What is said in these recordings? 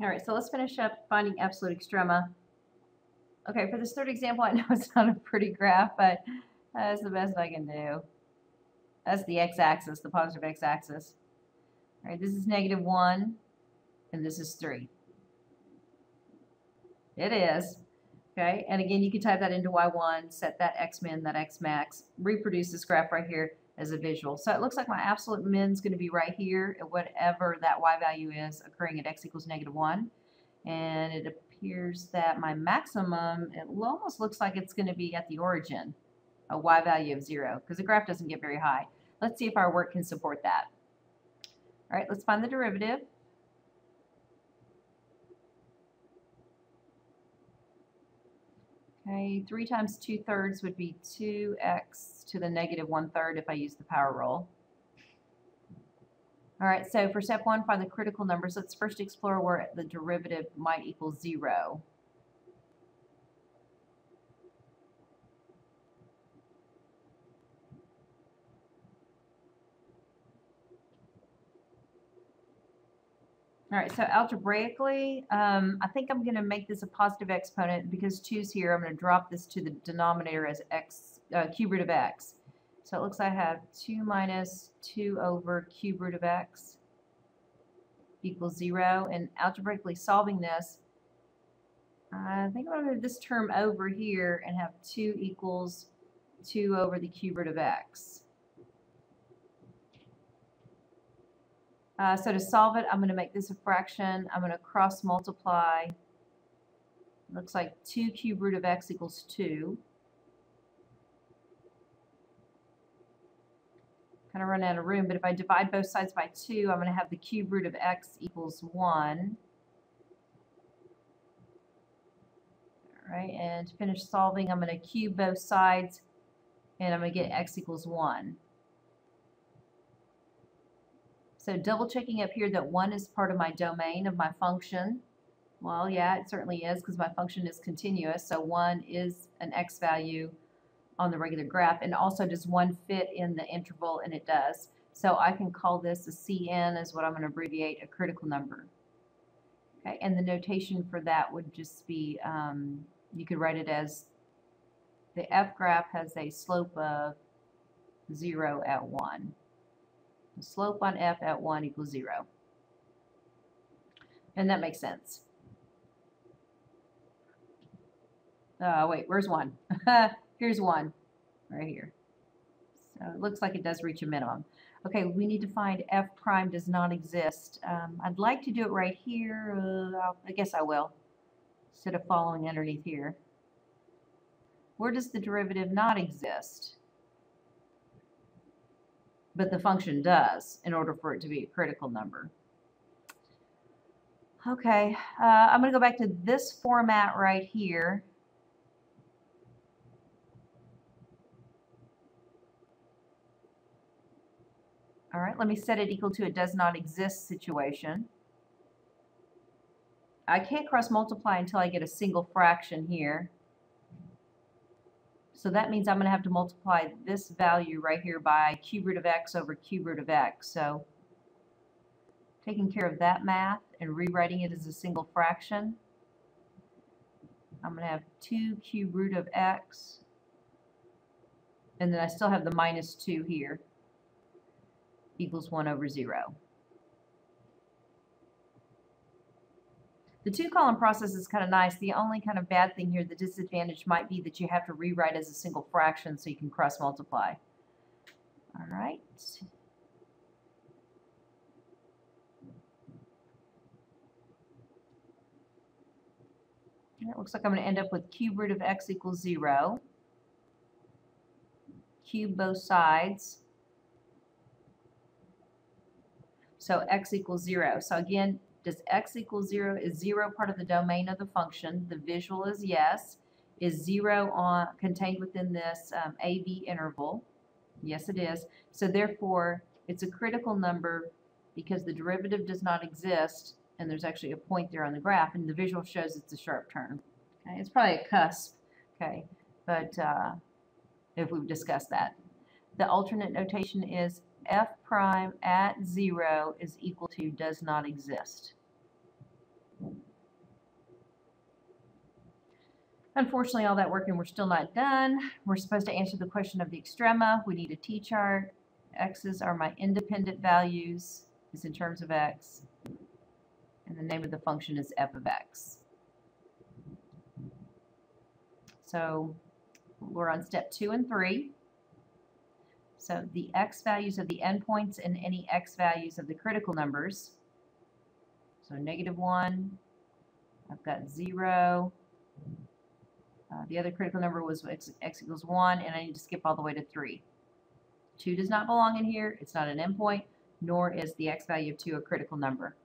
All right, so let's finish up finding absolute extrema. Okay, for this third example, I know it's not a pretty graph, but that's the best I can do. That's the x-axis, the positive x-axis. All right, this is -1, and this is 3. It is. Okay, and again, you can type that into y1, set that x-min, that x-max, reproduce this graph right here as a visual. So it looks like my absolute min is going to be right here at whatever that y value is occurring at x equals -1. And it appears that my maximum, it almost looks like it's going to be at the origin, a y value of 0, because the graph doesn't get very high. Let's see if our work can support that. All right, let's find the derivative. Okay, 3 times 2/3 would be 2x to the -1/3 if I use the power rule. All right, so for step 1, find the critical numbers. Let's first explore where the derivative might equal 0. All right, so algebraically, I think I'm going to make this a positive exponent because 2's here. I'm going to drop this to the denominator as x, cube root of x. So it looks like I have 2 minus 2 over cube root of x equals 0. And algebraically solving this, I think I'm going to move this term over here and have 2 equals 2 over the cube root of x. So to solve it, I'm going to make this a fraction. I'm going to cross multiply. Looks like 2 cube root of x equals 2. Kind of run out of room, but if I divide both sides by 2, I'm going to have the cube root of x equals 1. All right, and to finish solving, I'm going to cube both sides, and I'm going to get x equals 1. So double checking up here that 1 is part of my domain of my function. Well, yeah, it certainly is because my function is continuous. So 1 is an x value on the regular graph. And also, does 1 fit in the interval? And it does. So I can call this a CN, is what I'm going to abbreviate, a critical number. Okay, and the notation for that would just be, you could write it as the F graph has a slope of 0 at 1. The slope on f at 1 equals 0. And that makes sense. Wait, where's 1? Here's 1 right here. So it looks like it does reach a minimum. Okay, we need to find f prime does not exist. I'd like to do it right here. I guess I will, instead of following underneath here. Where does the derivative not exist? But the function does in order for it to be a critical number. Okay, I'm going to go back to this format right here. All right, let me set it equal to a does not exist situation. I can't cross multiply until I get a single fraction here. So that means I'm going to have to multiply this value right here by cube root of x over cube root of x. So taking care of that math and rewriting it as a single fraction, I'm going to have 2 cube root of x, and then I still have the minus 2 here, equals 1 over 0. The 2-column process is kind of nice. The only kind of bad thing here, the disadvantage might be that you have to rewrite as a single fraction so you can cross multiply. All right. And it looks like I'm going to end up with cube root of x equals 0. Cube both sides. So x equals 0. So again, does x equal 0? Is 0 part of the domain of the function? The visual is yes. Is 0 contained within this AB interval? Yes, it is. So therefore, it's a critical number because the derivative does not exist, and there's actually a point there on the graph, and the visual shows it's a sharp turn. Okay, it's probably a cusp. Okay, but if we've discussed that, the alternate notation is f prime at 0 is equal to does not exist. Unfortunately, all that work and we're still not done. We're supposed to answer the question of the extrema. We need a t-chart. X's are my independent values, is in terms of x. And the name of the function is f of x. So we're on step 2 and 3. So the x values of the endpoints and any x values of the critical numbers. So -1, I've got 0. The other critical number was x equals 1, and I need to skip all the way to 3. 2 does not belong in here. It's not an endpoint, nor is the x value of 2 a critical number.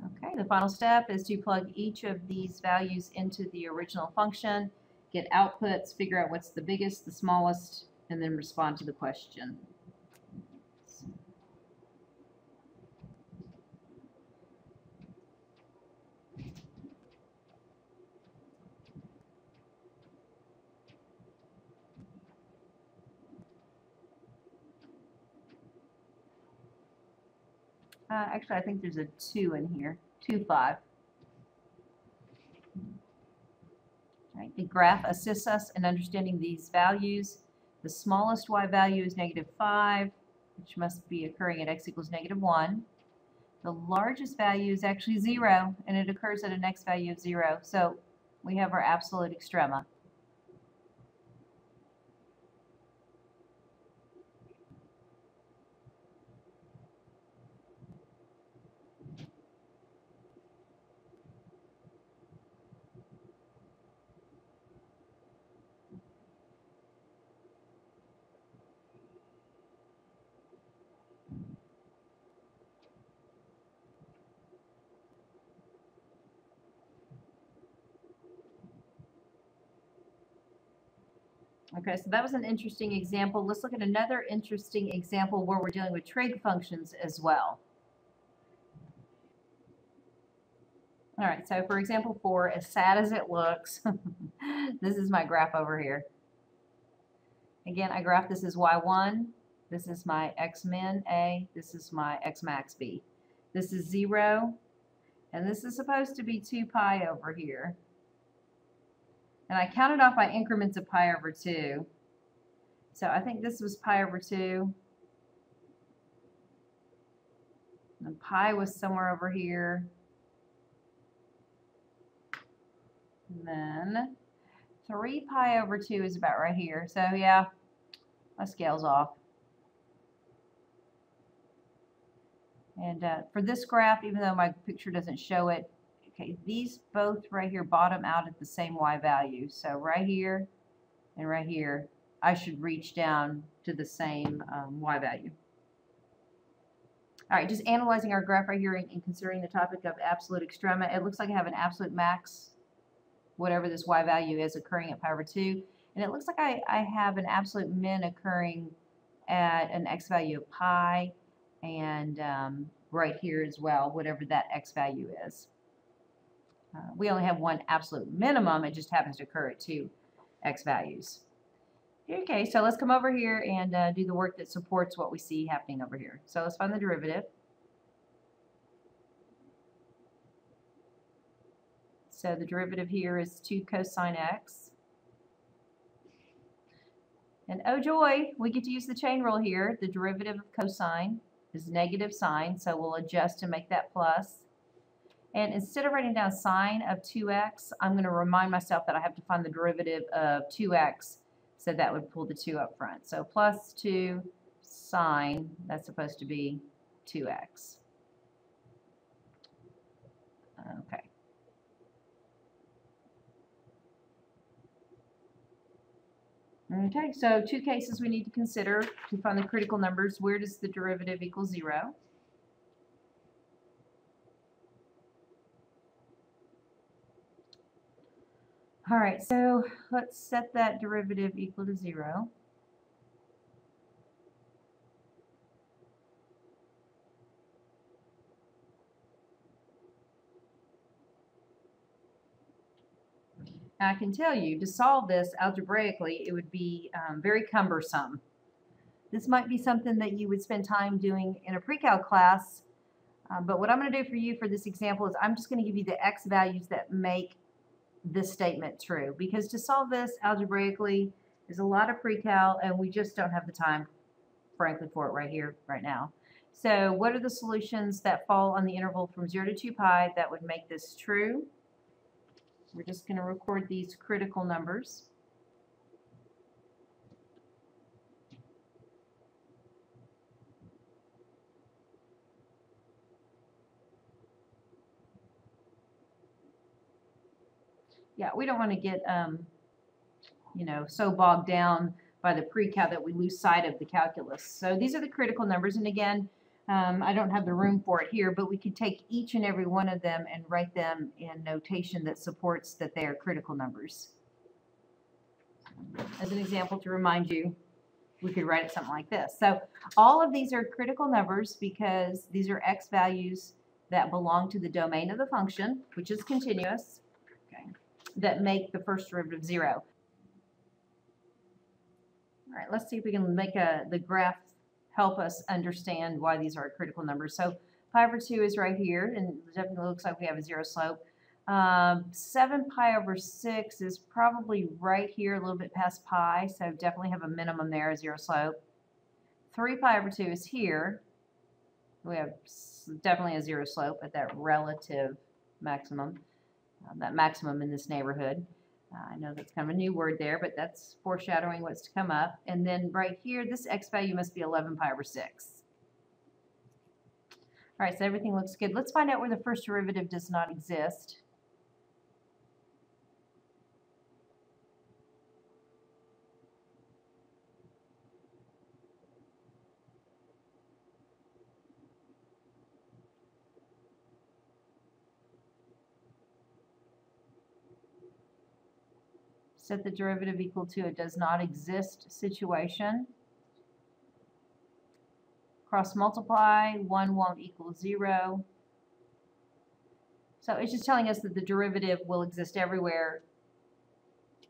Okay, the final step is to plug each of these values into the original function, get outputs, figure out what's the biggest, the smallest, and then respond to the question. Actually, I think there's a 2 in here. 2, 5. Right. The graph assists us in understanding these values. The smallest y value is -5, which must be occurring at x equals -1. The largest value is actually 0, and it occurs at an x value of 0. So we have our absolute extrema. Okay, so that was an interesting example. Let's look at another interesting example where we're dealing with trig functions as well. All right, so for example 4, as sad as it looks, this is my graph over here. Again, I graph this as y1. This is my x min A. This is my x max B. This is 0, and this is supposed to be 2 pi over here. And I counted off by increments of pi over 2. So I think this was pi over 2. And pi was somewhere over here. And then 3 pi over 2 is about right here. So yeah, my scale's off. And for this graph, even though my picture doesn't show it, okay, these both right here bottom out at the same y value. So right here and right here, I should reach down to the same y value. All right, just analyzing our graph right here and considering the topic of absolute extrema, it looks like I have an absolute max, whatever this y value is, occurring at pi over 2. And it looks like I have an absolute min occurring at an x value of pi, and right here as well, whatever that x value is. We only have one absolute minimum. It just happens to occur at 2 x values. Okay, so let's come over here and do the work that supports what we see happening over here. So let's find the derivative. So the derivative here is 2 cosine x. And oh joy, we get to use the chain rule here. The derivative of cosine is negative sine, so we'll adjust to make that plus. And instead of writing down sine of 2x, I'm going to remind myself that I have to find the derivative of 2x, so that would pull the 2 up front. So plus 2 sine, that's supposed to be 2x. Okay. Okay, so 2 cases we need to consider to find the critical numbers. Where does the derivative equal 0? All right, so let's set that derivative equal to 0. I can tell you, to solve this algebraically, it would be very cumbersome. This might be something that you would spend time doing in a pre-cal class, but what I'm going to do for you for this example is I'm just going to give you the x values that make this statement true, because to solve this algebraically is a lot of pre-cal, and we just don't have the time, frankly, for it right here, right now. So what are the solutions that fall on the interval from 0 to 2 pi that would make this true? We're just going to record these critical numbers. Yeah, we don't want to get, you know, so bogged down by the pre-cal that we lose sight of the calculus. So these are the critical numbers, and again, I don't have the room for it here, but we could take each and every one of them and write them in notation that supports that they are critical numbers. As an example, to remind you, we could write it something like this. So all of these are critical numbers because these are x values that belong to the domain of the function, which is continuous, okay, that make the first derivative 0. All right, let's see if we can make the graph help us understand why these are critical numbers. So pi over 2 is right here, and it definitely looks like we have a 0 slope. 7 pi over 6 is probably right here, a little bit past pi, so definitely have a minimum there, a 0 slope. 3 pi over 2 is here. We have definitely a 0 slope at that relative maximum, that maximum in this neighborhood. I know that's kind of a new word there, but that's foreshadowing what's to come up. And then right here, this x value must be 11 pi over 6. All right, so everything looks good. Let's find out where the first derivative does not exist. Set the derivative equal to a does not exist situation. Cross multiply, 1 won't equal 0. So it's just telling us that the derivative will exist everywhere,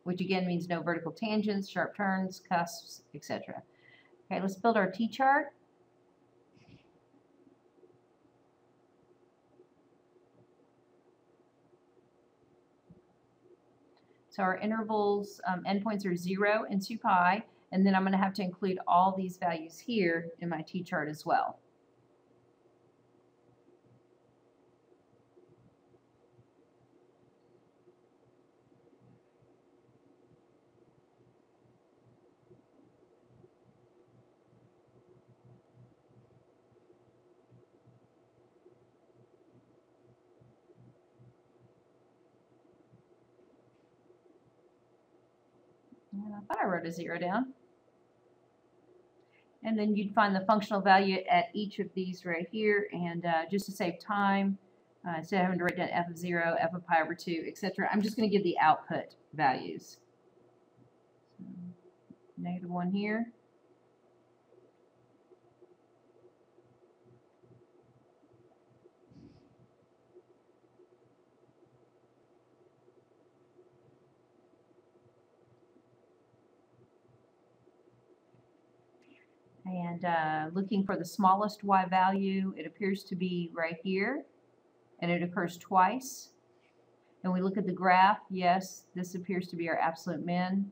which again means no vertical tangents, sharp turns, cusps, etc. Okay, let's build our t-chart. So our intervals, endpoints are 0 and 2 pi, and then I'm going to have to include all these values here in my t-chart as well. And I thought I wrote a 0 down. And then you'd find the functional value at each of these right here, and just to save time, instead of having to write down f of 0, f of pi over 2, etc., I'm just going to give the output values. So, -1 here. And looking for the smallest y value, it appears to be right here, and it occurs twice. And we look at the graph, yes, this appears to be our absolute min.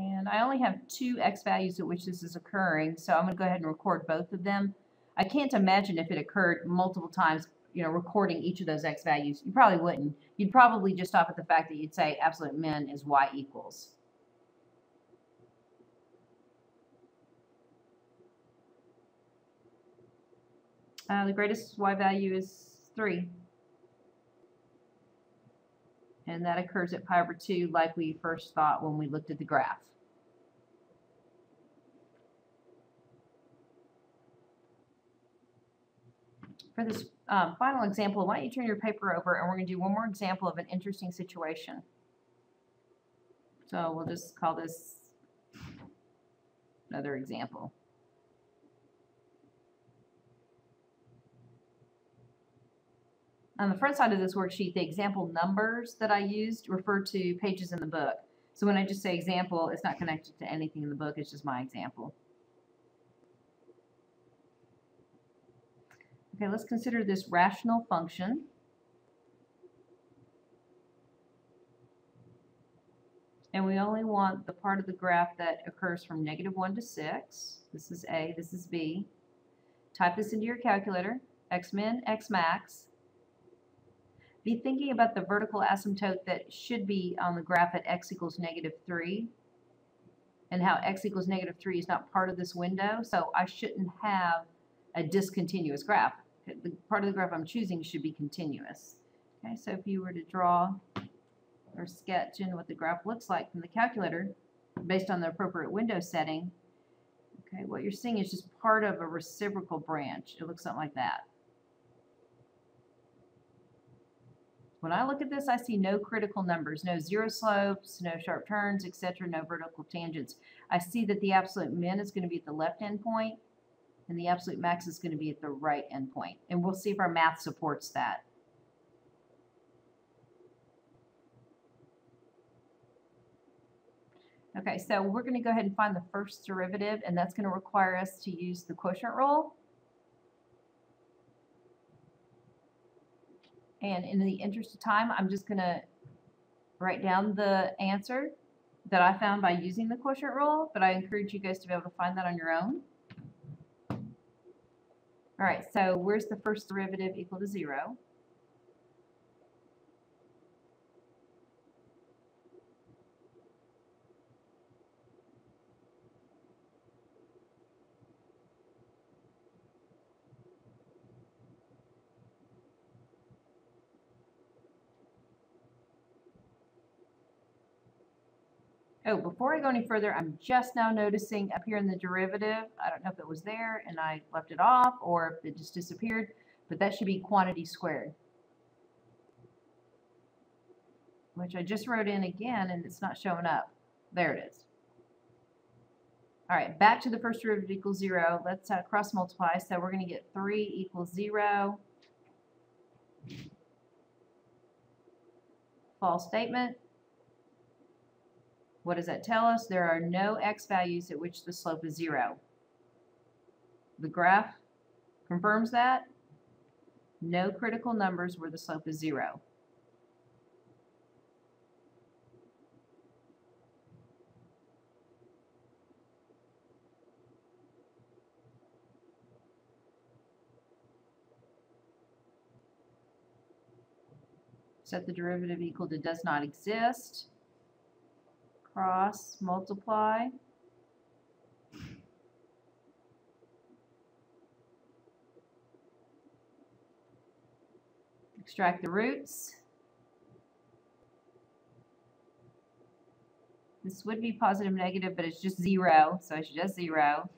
And I only have 2 x values at which this is occurring, so I'm going to go ahead and record both of them. I can't imagine if it occurred multiple times, you know, recording each of those x values. You probably wouldn't. You'd probably just stop at the fact that you'd say absolute min is y equals. The greatest y value is 3. And that occurs at pi over 2 like we first thought when we looked at the graph. For this final example, why don't you turn your paper over and we're going to do one more example of an interesting situation. So we'll just call this another example. On the front side of this worksheet, the example numbers that I used refer to pages in the book. So when I just say example, it's not connected to anything in the book, it's just my example. Okay, let's consider this rational function. And we only want the part of the graph that occurs from -1 to 6. This is A, this is B. Type this into your calculator, x min, x max. Be thinking about the vertical asymptote that should be on the graph at x equals -3, and how x equals -3 is not part of this window, so I shouldn't have a discontinuous graph. The part of the graph I'm choosing should be continuous. Okay, so if you were to draw or sketch in what the graph looks like from the calculator based on the appropriate window setting, okay, what you're seeing is just part of a reciprocal branch. It looks something like that. When I look at this, I see no critical numbers, no zero slopes, no sharp turns, etc., no vertical tangents. I see that the absolute min is going to be at the left endpoint, and the absolute max is going to be at the right endpoint. And we'll see if our math supports that. Okay, so we're going to go ahead and find the first derivative, and that's going to require us to use the quotient rule. And in the interest of time, I'm just going to write down the answer that I found by using the quotient rule, but I encourage you guys to be able to find that on your own. All right, so where's the first derivative equal to 0? Oh, before I go any further, I'm just now noticing up here in the derivative, I don't know if it was there and I left it off or if it just disappeared, but that should be quantity squared, which I just wrote in again and it's not showing up. There it is. All right, back to the first derivative equals 0. Let's cross multiply. So we're going to get 3 equals 0. False statement. What does that tell us? There are no x values at which the slope is 0. The graph confirms that. No critical numbers where the slope is 0. Set the derivative equal to does not exist. Cross multiply. Extract the roots. This would be positive, negative, but it's just 0, so it's just 0.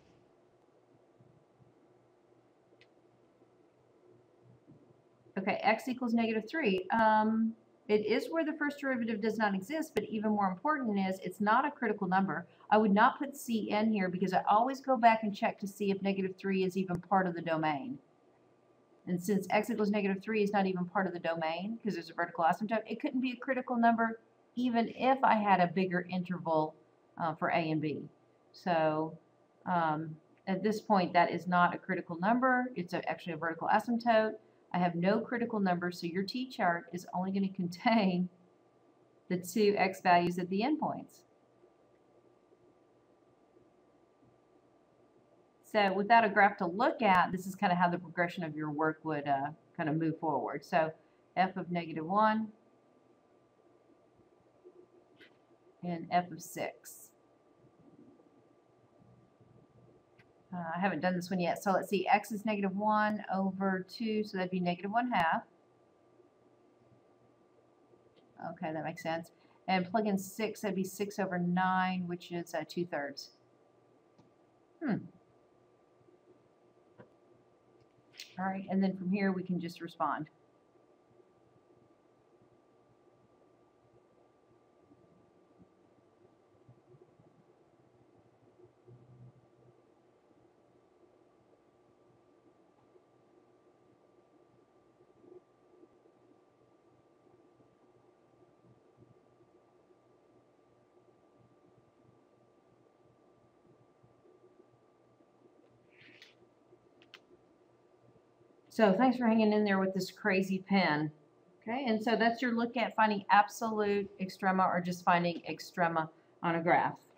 Okay, x equals -3. It is where the first derivative does not exist, but even more important is it's not a critical number. I would not put c in here because I always go back and check to see if -3 is even part of the domain. And since x equals -3 is not even part of the domain because there's a vertical asymptote, it couldn't be a critical number even if I had a bigger interval for a and b. So at this point, that is not a critical number. It's actually a vertical asymptote. I have no critical numbers, so your t-chart is only going to contain the 2 x values at the endpoints. So without a graph to look at, this is kind of how the progression of your work would kind of move forward. So f of -1 and f of 6. I haven't done this one yet, so let's see, x is -1 over 2, so that'd be -1/2. Okay, that makes sense. And plug in 6, that'd be 6 over 9, which is 2/3. All right, and then from here we can just respond. So thanks for hanging in there with this crazy pen. Okay, and so that's your look at finding absolute extrema or just finding extrema on a graph.